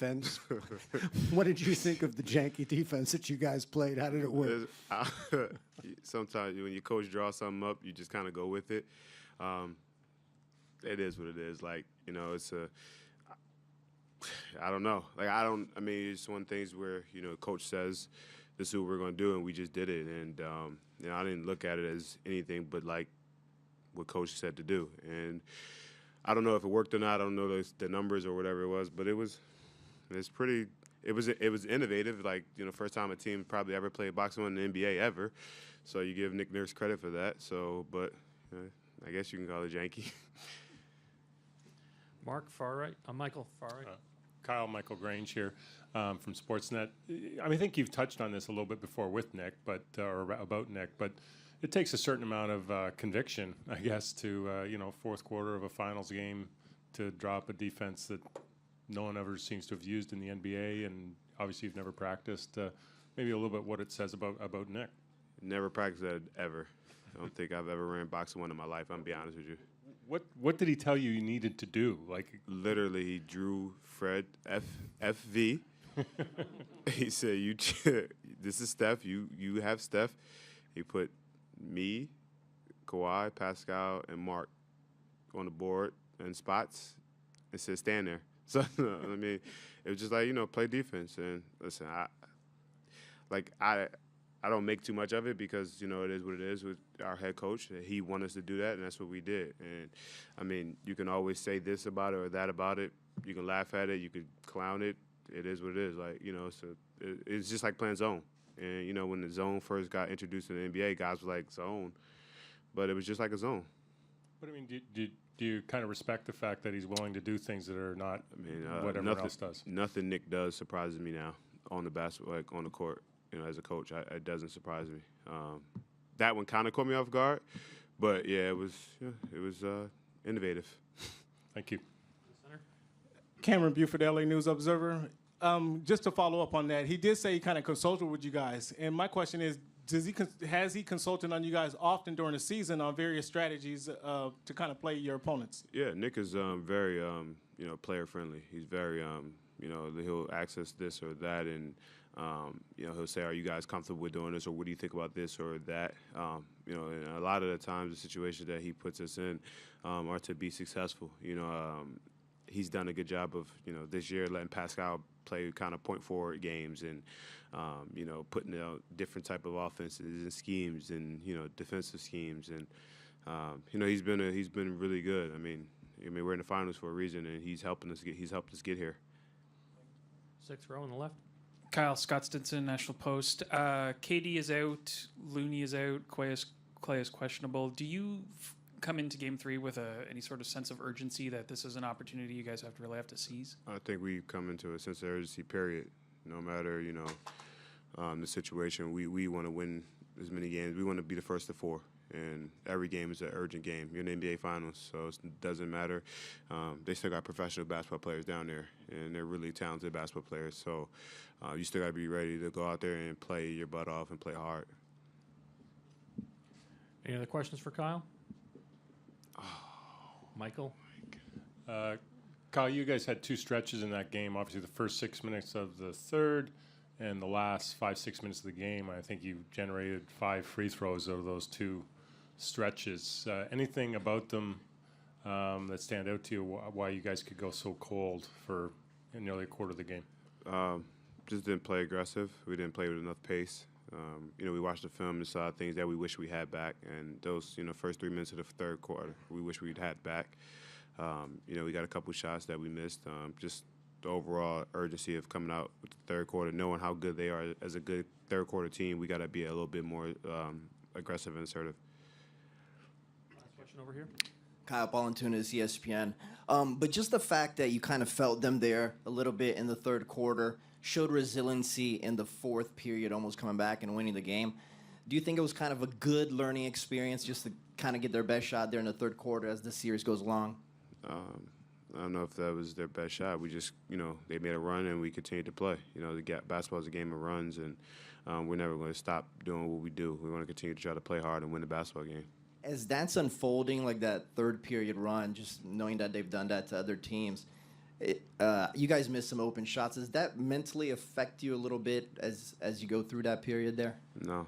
defense. What did you think of the janky defense that you guys played? How did it work? Sometimes when your coach draws something up, you just kind of go with it. It is what it is. Like, you know, I don't know. I mean, it's one of the things where, you know, coach says this is what we're going to do, and we just did it. And, you know, I didn't look at it as anything but like what coach said to do. And I don't know if it worked or not. I don't know the numbers or whatever it was, but it was innovative. Like, you know, first time a team probably ever played boxing in the NBA ever. So you give Nick Nurse credit for that. So, but I guess you can call it janky. Mark, far right. Michael, far right. Kyle, Michael Grange here from Sportsnet. I think you've touched on this a little bit before with Nick, or about Nick, but it takes a certain amount of conviction, I guess, to, you know, fourth quarter of a finals game to drop a defense that no one ever seems to have used in the NBA, and obviously you've never practiced. Maybe a little bit what it says about Nick. Never practiced that ever. I don't think I've ever ran boxing one in my life, I'm going to be honest with you. What did he tell you needed to do? Like, literally, he drew Fred FV. He said, this is Steph. You have Steph. He put me, Kawhi, Pascal, and Mark on the board and spots and said, stand there. So, I mean, it was just like, you know, play defense. And listen, I don't make too much of it because, you know, it is what it is with our head coach. He wanted us to do that, and that's what we did. And, I mean, you can always say this about it or that about it. You can laugh at it. You can clown it. It is what it is. Like, you know, so it's just like playing zone. And, you know, when the zone first got introduced in the NBA, guys were like, zone. But it was just like a zone. But, I mean, do you kind of respect the fact that he's willing to do things that are not what everyone else does? Nothing Nick does surprises me now on the basketball, like on the court. You know, as a coach, it doesn't surprise me. That one kind of caught me off guard, but yeah, it was innovative. Thank you. Cameron Buford, LA News Observer. Just to follow up on that, he did say he kind of consulted with you guys, and my question is, has he consulted on you guys often during the season on various strategies to kind of play your opponents? Yeah, Nick is very you know, player friendly. He's very you know, he'll access this or that, and you know, he'll say, are you guys comfortable with doing this, or what do you think about this or that? You know, and a lot of the times the situations that he puts us in are to be successful. You know, he's done a good job of, you know, this year letting Pascal play kind of point forward games and, you know, putting out different type of offenses and schemes and, you know, defensive schemes. And, you know, he's been really good. I mean, we're in the finals for a reason, and he's helped us get here. Sixth row on the left. Kyle, Scott Stinson, National Post. KD is out, Looney is out, Clay is questionable. Do you come into Game 3 with any sort of sense of urgency that this is an opportunity you guys really have to seize? I think we come into a sense of urgency, period. No matter, you know, the situation, we want to win as many games. We want to be the first to four. And every game is an urgent game. You're in the NBA Finals, so it doesn't matter. They still got professional basketball players down there, and they're really talented basketball players. So you still got to be ready to go out there and play your butt off and play hard. Any other questions for Kyle? Michael? Kyle, you guys had two stretches in that game. Obviously, the first 6 minutes of the third and the last 5-6 minutes of the game. I think you generated 5 free throws out of those two stretches. Anything about them that stand out to you, why you guys could go so cold for nearly a quarter of the game? Just didn't play aggressive. We didn't play with enough pace. You know, we watched the film and saw things that we wish we had back. And those, you know, first 3 minutes of the third quarter, we wish we'd had back. You know, we got a couple shots that we missed. Just the overall urgency of coming out with the third quarter, knowing how good they are as a good third quarter team, we got to be a little bit more aggressive and assertive. Last question over here. Kyle Ballantunas, ESPN. But just the fact that you kind of felt them there a little bit in the third quarter, showed resiliency in the fourth period, almost coming back and winning the game. Do you think it was kind of a good learning experience just to kind of get their best shot there in the third quarter as the series goes along? I don't know if that was their best shot. We just, you know, they made a run and we continued to play. You know, basketball is a game of runs, and we're never going to stop doing what we do. We want to continue to try to play hard and win the basketball game. As that's unfolding, like that third period run, just knowing that they've done that to other teams, You guys missed some open shots. Does that mentally affect you a little bit as you go through that period there? No,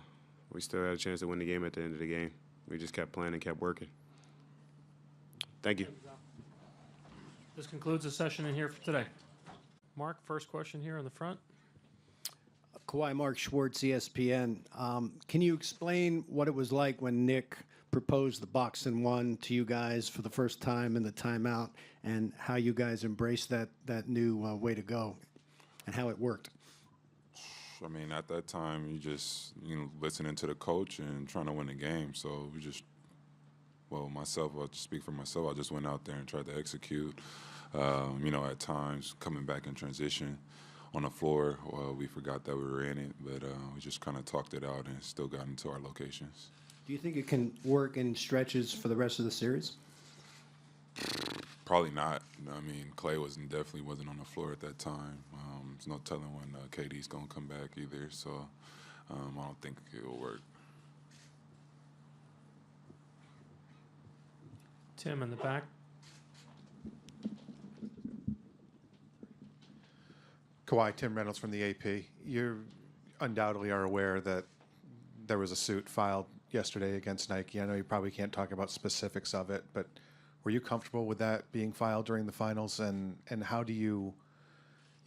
we still had a chance to win the game at the end of the game. We just kept playing and kept working. Thank you. This concludes the session in here for today. Mark, first question here in the front. Kawhi, Mark Schwartz, ESPN. Can you explain what it was like when Nick proposed the box and one to you guys for the first time in the timeout, and how you guys embraced that new way to go, and how it worked? I mean, at that time, you just, listening to the coach and trying to win the game. So we just, myself, I'll just speak for myself. I just went out there and tried to execute. At times, coming back in transition on the floor, we forgot that we were in it, but we just kind of talked it out and still got into our locations. Do you think it can work in stretches for the rest of the series? Probably not. I mean, Clay definitely wasn't on the floor at that time. There's no telling when KD's going to come back either, so I don't think it will work. Tim in the back. Kawhi, Tim Reynolds from the AP. You undoubtedly are aware that there was a suit filed yesterday against Nike. I know you probably can't talk about specifics of it, but were you comfortable with that being filed during the finals? And how do you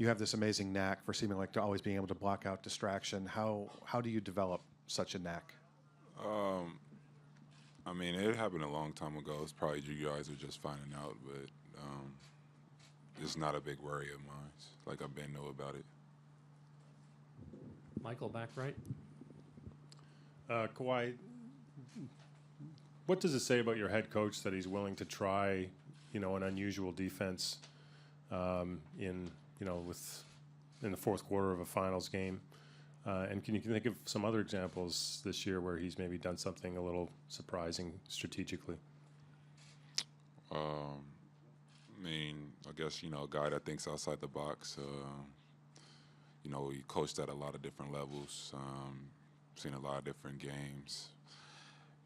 have this amazing knack for seeming like to always being able to block out distraction. How do you develop such a knack? I mean, it happened a long time ago. It's probably you guys are just finding out, but it's not a big worry of mine. Like, I've been know about it. Michael, back right. Kawhi, what does it say about your head coach that he's willing to try, an unusual defense in the fourth quarter of a finals game? And can you think of some other examples this year where he's maybe done something a little surprising strategically? I mean, I guess, a guy that thinks outside the box. He coached at a lot of different levels, seen a lot of different games.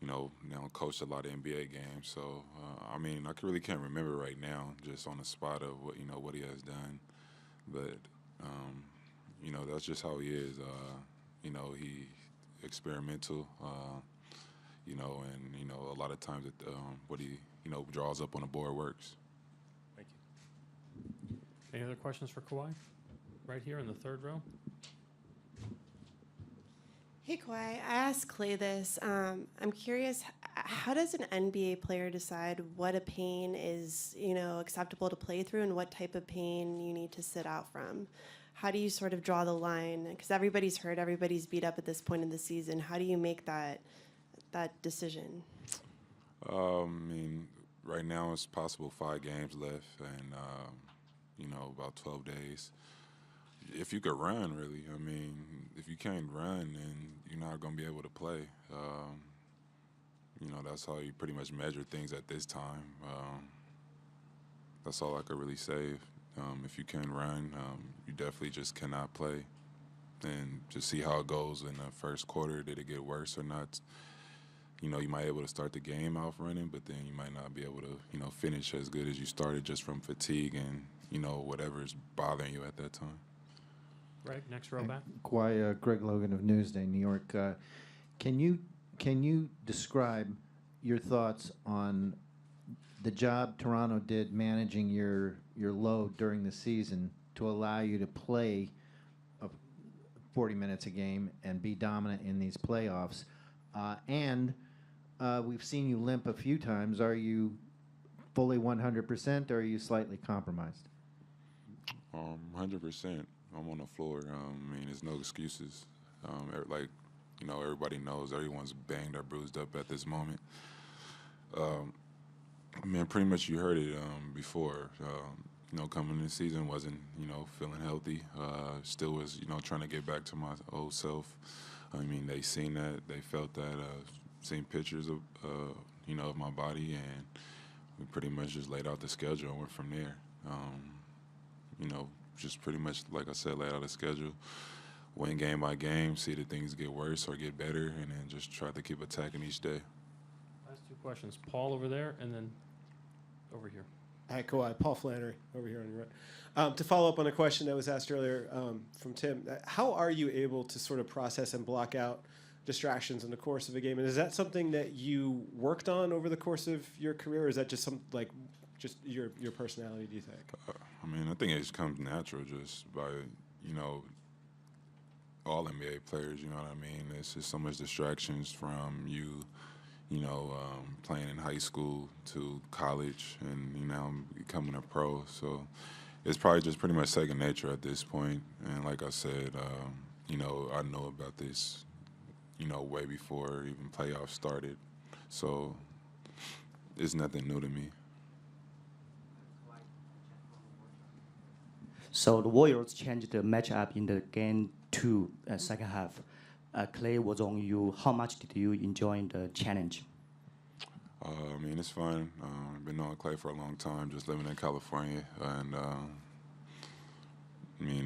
Now coached a lot of NBA games. So, I mean, I really can't remember right now, just on the spot of what he has done. But, that's just how he is. He experimental, and, a lot of times what he, draws up on the board works. Thank you. Any other questions for Kawhi? Right here in the third row. Hey, Kawhi, I asked Clay this. I'm curious, how does an NBA player decide what a pain is, acceptable to play through and what type of pain you need to sit out from? How do you sort of draw the line? Because everybody's hurt, everybody's beat up at this point in the season. How do you make that decision? I mean, right now it's possible 5 games left and, about 12 days. If you could run, really. I mean, if you can't run, then you're not going to be able to play. That's how you pretty much measure things at this time. That's all I could really say. If you can run, you definitely just cannot play. And just see how it goes in the first quarter. Did it get worse or not? You might be able to start the game off running, but then you might not be able to, finish as good as you started just from fatigue and, whatever is bothering you at that time. Greg, next row back. Kawhi, Greg Logan of Newsday, New York. Can you describe your thoughts on the job Toronto did managing your load during the season to allow you to play 40 minutes a game and be dominant in these playoffs? And we've seen you limp a few times. Are you fully 100%, or are you slightly compromised? 100%. I'm on the floor. I mean, there's no excuses. Everybody knows everyone's banged or bruised up at this moment. I mean, pretty much you heard it before. Coming into the season wasn't, feeling healthy. Still was, trying to get back to my old self. I mean, they seen that, they felt that, seen pictures of, of my body, and we pretty much just laid out the schedule and went from there. Just pretty much, like I said, laid out a schedule, win game by game, see that things get worse or get better, and then just try to keep attacking each day. Last 2 questions. Paul over there, and then over here. Hi, Kawhi. Paul Flannery over here on your right. To follow up on a question that was asked earlier from Tim, how are you able to sort of process and block out distractions in the course of a game? And is that something that you worked on over the course of your career, or is that just just your personality, do you think? I mean, I think it just comes natural just by, all NBA players, you know what I mean? It's just so much distractions from you, playing in high school to college and, becoming a pro. So it's probably just pretty much second nature at this point. And like I said, I know about this, way before even playoffs started. So it's nothing new to me. So the Warriors changed the matchup in the game 2, second half. Clay was on you. How much did you enjoy the challenge? I mean, it's fun. I've been knowing Clay for a long time, just living in California. And,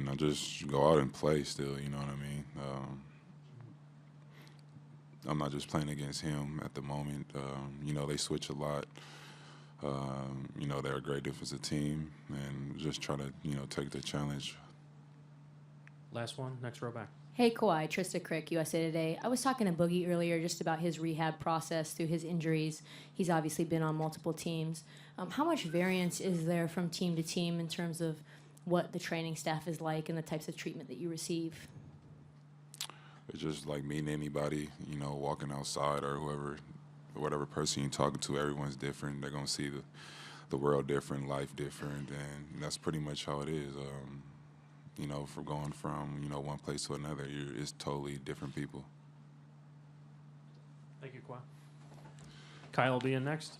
I just go out and play still, you know what I mean? I'm not just playing against him at the moment. They switch a lot. They're a great defensive team, and just try to, take the challenge. Last one, next row back. Hey, Kawhi, Trista Crick, USA Today. I was talking to Boogie earlier just about his rehab process through his injuries. He's obviously been on multiple teams. How much variance is there from team to team in terms of what the training staff is like and the types of treatment that you receive? It's just like meeting anybody, walking outside or whatever person you're talking to, everyone's different. They're going to see the world different, life different, and that's pretty much how it is. From going from, one place to another, it's totally different people. Thank you, Kawhi. Kyle will be in next.